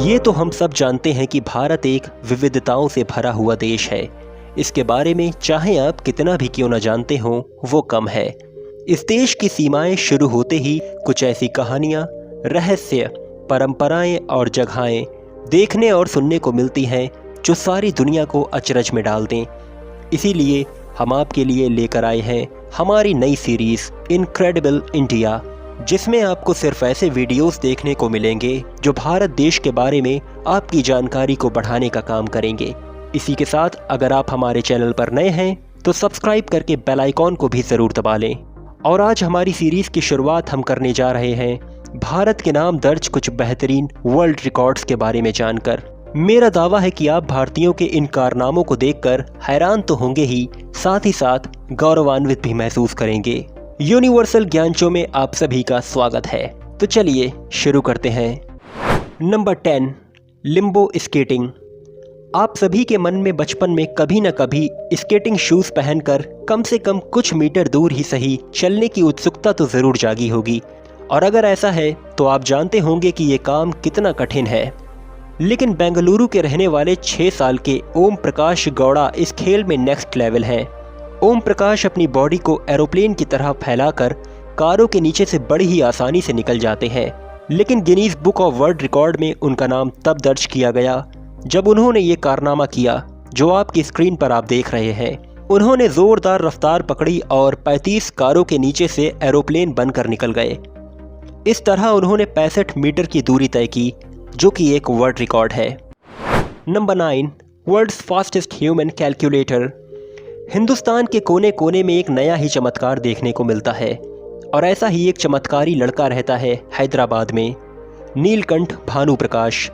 ये तो हम सब जानते हैं कि भारत एक विविधताओं से भरा हुआ देश है। इसके बारे में चाहे आप कितना भी क्यों न जानते हो वो कम है। इस देश की सीमाएं शुरू होते ही कुछ ऐसी कहानियां, रहस्य, परंपराएं और जगहें देखने और सुनने को मिलती हैं जो सारी दुनिया को अचरज में डाल दें। इसीलिए हम आपके लिए लेकर आए हैं हमारी नई सीरीज इनक्रेडिबल इंडिया, जिसमें आपको सिर्फ ऐसे वीडियोस देखने को मिलेंगे जो भारत देश के बारे में आपकी जानकारी को बढ़ाने का काम करेंगे। इसी के साथ अगर आप हमारे चैनल पर नए हैं तो सब्सक्राइब करके बेल आइकॉन को भी ज़रूर दबा लें। और आज हमारी सीरीज़ की शुरुआत हम करने जा रहे हैं भारत के नाम दर्ज कुछ बेहतरीन वर्ल्ड रिकॉर्ड्स के बारे में जानकर। मेरा दावा है कि आप भारतीयों के इन कारनामों को देखकर हैरान तो होंगे ही, साथ ही साथ गौरवान्वित भी महसूस करेंगे। यूनिवर्सल ज्ञान शो में आप सभी का स्वागत है। तो चलिए शुरू करते हैं। Number 10, Limbo skating. आप सभी के मन में बचपन में कभी न कभी स्केटिंग शूज़ पहनकर कम से कम कुछ मीटर दूर ही सही चलने की उत्सुकता तो ज़रूर जागी होगी। और अगर ऐसा है तो आप जानते होंगे कि ये काम कितना कठिन है। लेकिन बेंगलुरु के रहने वाले 6 साल के ओम प्रकाश गौड़ा इस खेल में नेक्स्ट लेवल हैं। ओम प्रकाश अपनी बॉडी को एरोप्लेन की तरह फैलाकर कारों के नीचे से बड़ी ही आसानी से निकल जाते हैं। लेकिन Guinness book of world record में उनका नाम तब दर्ज किया गया जब उन्होंने ये कारनामा किया जो आपकी स्क्रीन पर आप देख रहे हैं। उन्होंने ज़ोरदार रफ्तार पकड़ी और 35 कारों के नीचे से एरोप्लेन बनकर निकल गए। इस तरह उन्होंने 65 मीटर की दूरी तय की, जो कि एक वर्ल्ड रिकॉर्ड है। Number 9, world's fastest human calculator. Hindustan के कोने कोने में एक नया ही चमत्कार देखने को मिलता है, और ऐसा ही एक चमत्कारी लड़का रहता है हैदराबाद में, नीलकंठ भानु प्रकाश।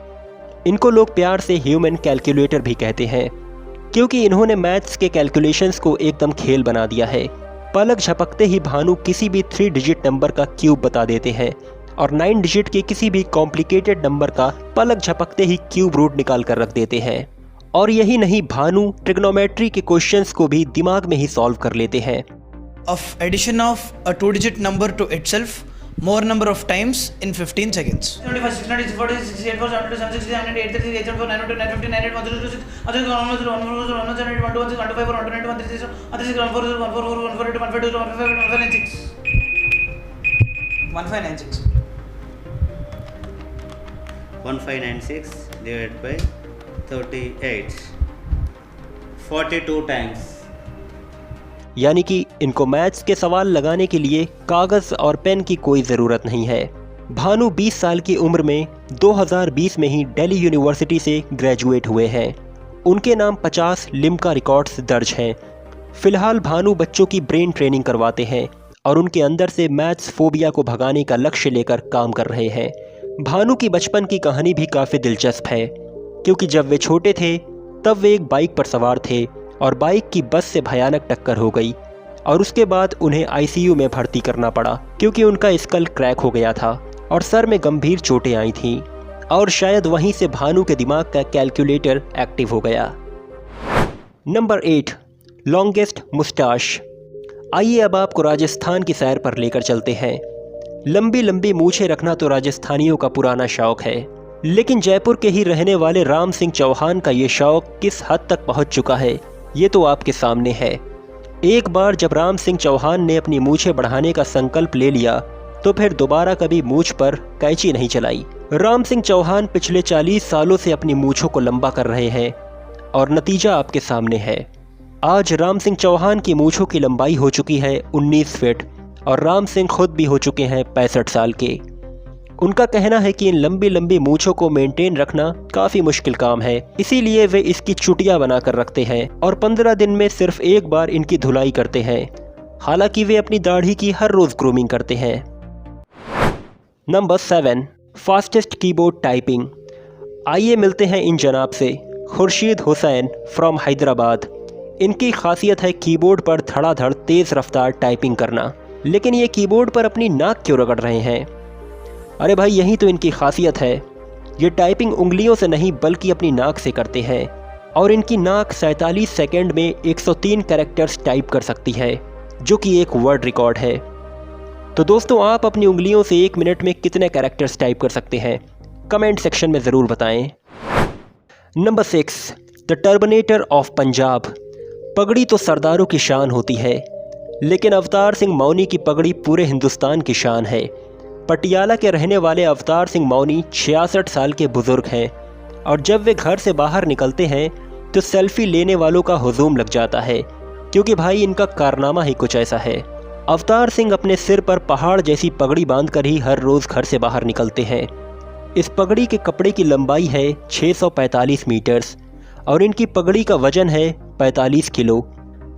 इनको लोग प्यार से ह्यूमन कैलकुलेटर भी कहते हैं, क्योंकि इन्होंने मैथ्स के कैलकुलेशंस को एकदम खेल बना दिया है। पलक झपकते ही भानु किसी भी 3 डिजिट नंबर का क्यूब बता देते हैं, और 9 डिजिट के किसी भी कॉम्प्लिकेटेड नंबर का पलक झपकते ही क्यूब रूट निकाल कर रख देते हैं। और यही नहीं, भानु ट्रिग्नोमेट्री के क्वेश्चंस को भी दिमाग में ही सॉल्व कर लेते हैं। Of addition of a 2-digit number to itself more number of times in 15 seconds. 75, 690, 40, 68, 4, 72, 76, 78, 83, 84, 902, 950, 98, 106, 106, 107, 107, 107, 107, 107, 107, 107, 137, 137, 140, 142, 1596. 1596 divided by 38, 42 times. यानी कि इनको मैथ्स के सवाल लगाने के लिए कागज़ और पेन की कोई ज़रूरत नहीं है। भानु 20 साल की उम्र में 2020 में ही दिल्ली यूनिवर्सिटी से ग्रेजुएट हुए हैं। उनके नाम 50 लिम्का रिकॉर्ड्स दर्ज हैं। फ़िलहाल भानु बच्चों की ब्रेन ट्रेनिंग करवाते हैं और उनके अंदर से मैथ्स फोबिया को भगाने का लक्ष्य लेकर काम कर रहे हैं। भानु की बचपन की कहानी भी काफ़ी दिलचस्प है, क्योंकि जब वे छोटे थे तब वे एक बाइक पर सवार थे और बाइक की बस से भयानक टक्कर हो गई, और उसके बाद उन्हें आईसीयू में भर्ती करना पड़ा, क्योंकि उनका स्कल क्रैक हो गया था और सर में गंभीर चोटें आई थीं, और शायद वहीं से भानु के दिमाग का कैलकुलेटर एक्टिव हो गया। Number 8, longest moustache. आइए अब आपको राजस्थान की सैर पर लेकर चलते हैं। लंबी लंबी मूछें रखना तो राजस्थानियों का पुराना शौक है, लेकिन जयपुर के ही रहने वाले राम सिंह चौहान का ये शौक किस हद तक पहुंच चुका है ये तो आपके सामने है। एक बार जब राम सिंह चौहान ने अपनी मूछें बढ़ाने का संकल्प ले लिया तो फिर दोबारा कभी मूछ पर कैंची नहीं चलाई। राम सिंह चौहान पिछले 40 सालों से अपनी मूछों को लंबा कर रहे हैं, और नतीजा आपके सामने है। आज राम सिंह चौहान की मूछों की लंबाई हो चुकी है 19 फीट, और राम सिंह खुद भी हो चुके हैं 65 साल के। उनका कहना है कि इन लंबी लंबी मूछों को मेंटेन रखना काफ़ी मुश्किल काम है, इसीलिए वे इसकी चुटिया बनाकर रखते हैं और 15 दिन में सिर्फ एक बार इनकी धुलाई करते हैं। हालांकि वे अपनी दाढ़ी की हर रोज़ ग्रूमिंग करते हैं। Number 7, fastest keyboard typing. आइए मिलते हैं इन जनाब से, खुर्शीद हुसैन फ्रॉम हैदराबाद। इनकी खासियत है कीबोर्ड पर धड़ाधड़ तेज़ रफ्तार टाइपिंग करना। लेकिन ये कीबोर्ड पर अपनी नाक क्यों रगड़ रहे हैं? अरे भाई, यही तो इनकी खासियत है। ये टाइपिंग उंगलियों से नहीं बल्कि अपनी नाक से करते हैं, और इनकी नाक 47 सेकंड में 103 कैरेक्टर्स टाइप कर सकती है, जो कि एक वर्ल्ड रिकॉर्ड है। तो दोस्तों, आप अपनी उंगलियों से 1 मिनट में कितने कैरेक्टर्स टाइप कर सकते हैं? कमेंट सेक्शन में ज़रूर बताएं। Number 6, the terminator of Punjab. पगड़ी तो सरदारों की शान होती है, लेकिन अवतार सिंह मौनी की पगड़ी पूरे हिंदुस्तान की शान है। पटियाला के रहने वाले अवतार सिंह मौनी 66 साल के बुज़ुर्ग हैं और जब वे घर से बाहर निकलते हैं तो सेल्फी लेने वालों का हुजूम लग जाता है, क्योंकि भाई इनका कारनामा ही कुछ ऐसा है। अवतार सिंह अपने सिर पर पहाड़ जैसी पगड़ी बांधकर ही हर रोज़ घर से बाहर निकलते हैं। इस पगड़ी के कपड़े की लंबाई है 645 मीटर्स और इनकी पगड़ी का वजन है 45 किलो।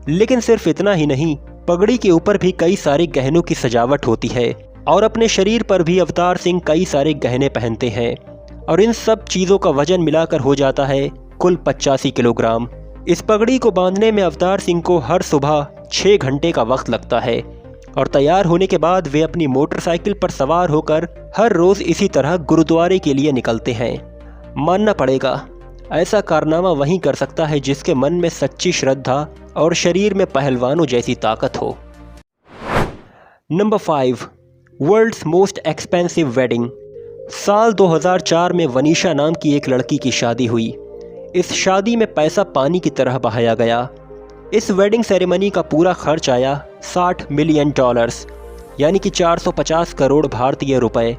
लेकिन सिर्फ इतना ही नहीं, पगड़ी के ऊपर भी कई सारे गहनों की सजावट होती है और अपने शरीर पर भी अवतार सिंह कई सारे गहने पहनते हैं और इन सब चीज़ों का वजन मिलाकर हो जाता है कुल 85 किलोग्राम। इस पगड़ी को बांधने में अवतार सिंह को हर सुबह 6 घंटे का वक्त लगता है और तैयार होने के बाद वे अपनी मोटरसाइकिल पर सवार होकर हर रोज़ इसी तरह गुरुद्वारे के लिए निकलते हैं। मानना पड़ेगा, ऐसा कारनामा वही कर सकता है जिसके मन में सच्ची श्रद्धा और शरीर में पहलवानों जैसी ताकत हो। Number 5, world's most expensive wedding. साल 2004 में वनीशा नाम की एक लड़की की शादी हुई। इस शादी में पैसा पानी की तरह बहाया गया। इस वेडिंग सेरेमनी का पूरा खर्च आया $60 मिलियन, यानी कि 450 करोड़ भारतीय रुपए।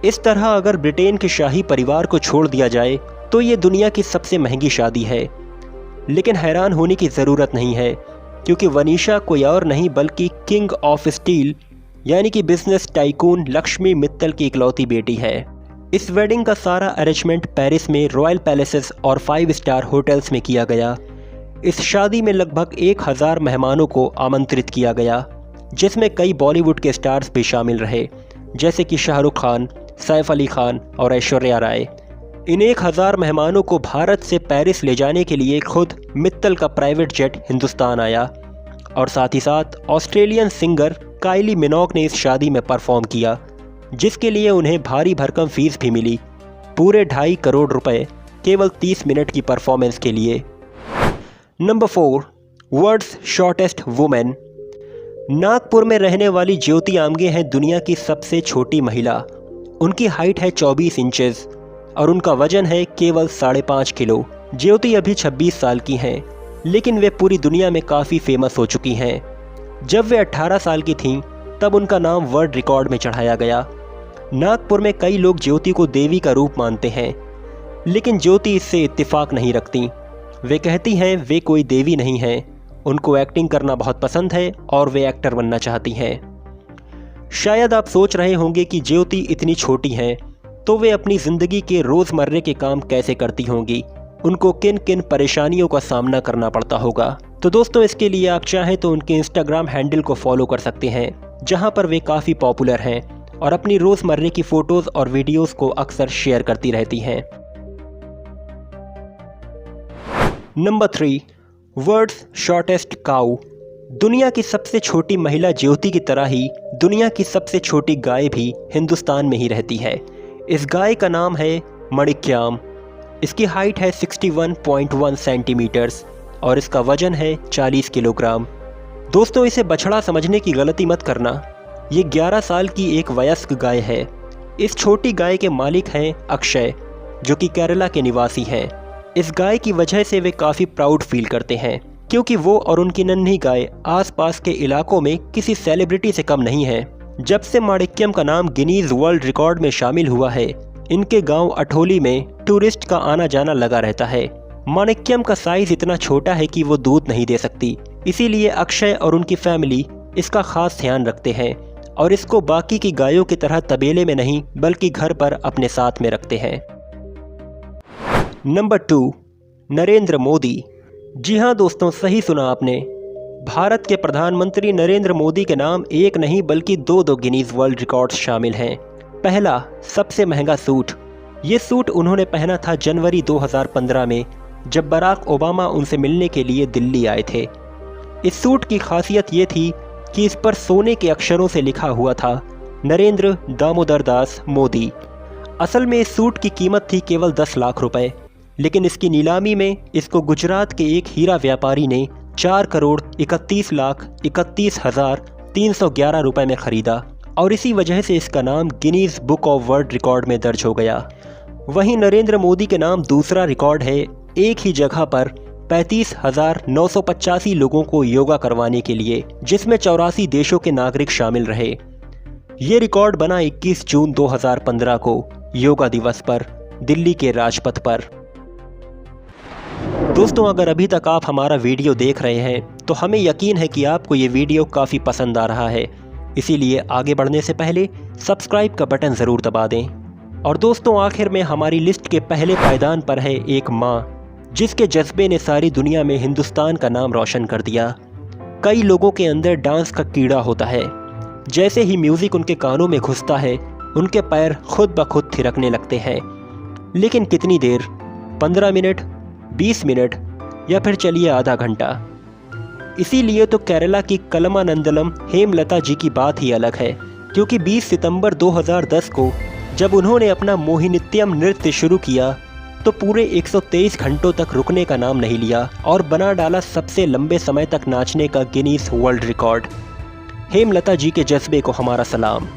इस तरह अगर ब्रिटेन के शाही परिवार को छोड़ दिया जाए तो ये दुनिया की सबसे महंगी शादी है। लेकिन हैरान होने की ज़रूरत नहीं है, क्योंकि वनीशा कोई और नहीं बल्कि किंग ऑफ स्टील यानी कि बिजनेस टाइकून लक्ष्मी मित्तल की इकलौती बेटी है। इस वेडिंग का सारा अरेंजमेंट पेरिस में रॉयल पैलेसेस और 5 स्टार होटल्स में किया गया। इस शादी में लगभग 1000 मेहमानों को आमंत्रित किया गया, जिसमें कई बॉलीवुड के स्टार्स भी शामिल रहे, जैसे कि शाहरुख खान, सैफ अली खान और ऐश्वर्या राय। इन 1000 मेहमानों को भारत से पेरिस ले जाने के लिए खुद मित्तल का प्राइवेट जेट हिंदुस्तान आया और साथ ही साथ ऑस्ट्रेलियन सिंगर काइली मिनोग ने इस शादी में परफॉर्म किया, जिसके लिए उन्हें भारी भरकम फीस भी मिली, पूरे 2.5 करोड़ रुपए केवल 30 मिनट की परफॉर्मेंस के लिए। Number 4, world's shortest women. Nagpur में रहने वाली ज्योति आमगे हैं दुनिया की सबसे छोटी महिला। उनकी हाइट है 24 इंचेस और उनका वजन है केवल 5.5 किलो। ज्योति अभी 26 साल की हैं, लेकिन वे पूरी दुनिया में काफ़ी फेमस हो चुकी हैं। जब वे 18 साल की थीं तब उनका नाम वर्ल्ड रिकॉर्ड में चढ़ाया गया। नागपुर में कई लोग ज्योति को देवी का रूप मानते हैं, लेकिन ज्योति इससे इत्तेफाक नहीं रखती। वे कहती हैं वे कोई देवी नहीं हैं, उनको एक्टिंग करना बहुत पसंद है और वे एक्टर बनना चाहती हैं। शायद आप सोच रहे होंगे कि ज्योति इतनी छोटी हैं तो वे अपनी ज़िंदगी के रोज़मर्रे के काम कैसे करती होंगी, उनको किन किन परेशानियों का सामना करना पड़ता होगा। तो दोस्तों, इसके लिए आप चाहें तो उनके इंस्टाग्राम हैंडल को फॉलो कर सकते हैं, जहां पर वे काफ़ी पॉपुलर हैं और अपनी रोज़मर्रे की फ़ोटोज़ और वीडियोज़ को अक्सर शेयर करती रहती हैं। नंबर 3, वर्ल्ड्स शॉर्टेस्ट काऊ। दुनिया की सबसे छोटी महिला ज्योति की तरह ही दुनिया की सबसे छोटी गाय भी हिंदुस्तान में ही रहती है। इस गाय का नाम है मणिक्याम। इसकी हाइट है 61.1 सेंटीमीटर्स और इसका वजन है 40 किलोग्राम। दोस्तों, इसे बछड़ा समझने की गलती मत करना, ये 11 साल की एक वयस्क गाय है। इस छोटी गाय के मालिक हैं अक्षय, जो कि केरला के निवासी हैं। इस गाय की वजह से वे काफ़ी प्राउड फील करते हैं, क्योंकि वो और उनकी नन्ही गाय आसपास के इलाकों में किसी सेलिब्रिटी से कम नहीं है। जब से माणिक्यम का नाम गिनीज वर्ल्ड रिकॉर्ड में शामिल हुआ है, इनके गांव अठोली में टूरिस्ट का आना जाना लगा रहता है। माणिक्यम का साइज इतना छोटा है कि वो दूध नहीं दे सकती, इसीलिए अक्षय और उनकी फैमिली इसका खास ध्यान रखते हैं और इसको बाकी की गायों की तरह तबेले में नहीं बल्कि घर पर अपने साथ में रखते हैं। नंबर 2, नरेंद्र मोदी। जी हाँ दोस्तों, सही सुना आपने। भारत के प्रधानमंत्री नरेंद्र मोदी के नाम एक नहीं बल्कि 2 गिनीज वर्ल्ड रिकॉर्ड्स शामिल हैं। पहला, सबसे महंगा सूट। ये सूट उन्होंने पहना था जनवरी 2015 में, जब बराक ओबामा उनसे मिलने के लिए दिल्ली आए थे। इस सूट की खासियत ये थी कि इस पर सोने के अक्षरों से लिखा हुआ था नरेंद्र दामोदर दास मोदी। असल में इस सूट की कीमत थी केवल 10 लाख रुपए, लेकिन इसकी नीलामी में इसको गुजरात के एक हीरा व्यापारी ने 4,31,31,311 रुपए में ख़रीदा और इसी वजह से इसका नाम Guinness book of world record में दर्ज हो गया। वहीं नरेंद्र मोदी के नाम दूसरा रिकॉर्ड है, एक ही जगह पर 35,985 लोगों को योगा करवाने के लिए, जिसमें 84 देशों के नागरिक शामिल रहे। ये रिकॉर्ड बना 21 जून 2015 को योगा दिवस पर दिल्ली के राजपथ पर। दोस्तों, अगर अभी तक आप हमारा वीडियो देख रहे हैं तो हमें यकीन है कि आपको ये वीडियो काफ़ी पसंद आ रहा है, इसीलिए आगे बढ़ने से पहले सब्सक्राइब का बटन ज़रूर दबा दें। और दोस्तों, आखिर में हमारी लिस्ट के पहले पायदान पर है एक माँ, जिसके जज्बे ने सारी दुनिया में हिंदुस्तान का नाम रोशन कर दिया। कई लोगों के अंदर डांस का कीड़ा होता है, जैसे ही म्यूज़िक उनके कानों में घुसता है उनके पैर खुद ब खुद थिरकने लगते हैं। लेकिन कितनी देर, 15 मिनट, 20 मिनट या फिर चलिए आधा घंटा। इसीलिए तो केरला की कलमानंदलम हेमलता जी की बात ही अलग है, क्योंकि 20 सितंबर 2010 को जब उन्होंने अपना मोहिनीत्यम नृत्य शुरू किया तो पूरे 123 घंटों तक रुकने का नाम नहीं लिया और बना डाला सबसे लंबे समय तक नाचने का गिनीज वर्ल्ड रिकॉर्ड। हेमलता जी के जज्बे को हमारा सलाम।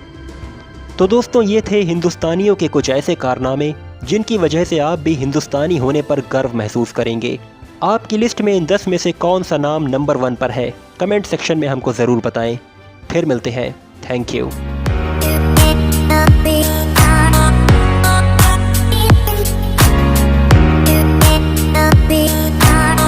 तो दोस्तों, ये थे हिंदुस्तानियों के कुछ ऐसे कारनामे जिनकी वजह से आप भी हिंदुस्तानी होने पर गर्व महसूस करेंगे। आपकी लिस्ट में इन 10 में से कौन सा नाम नंबर 1 पर है, कमेंट सेक्शन में हमको ज़रूर बताएं। फिर मिलते हैं। Thank you.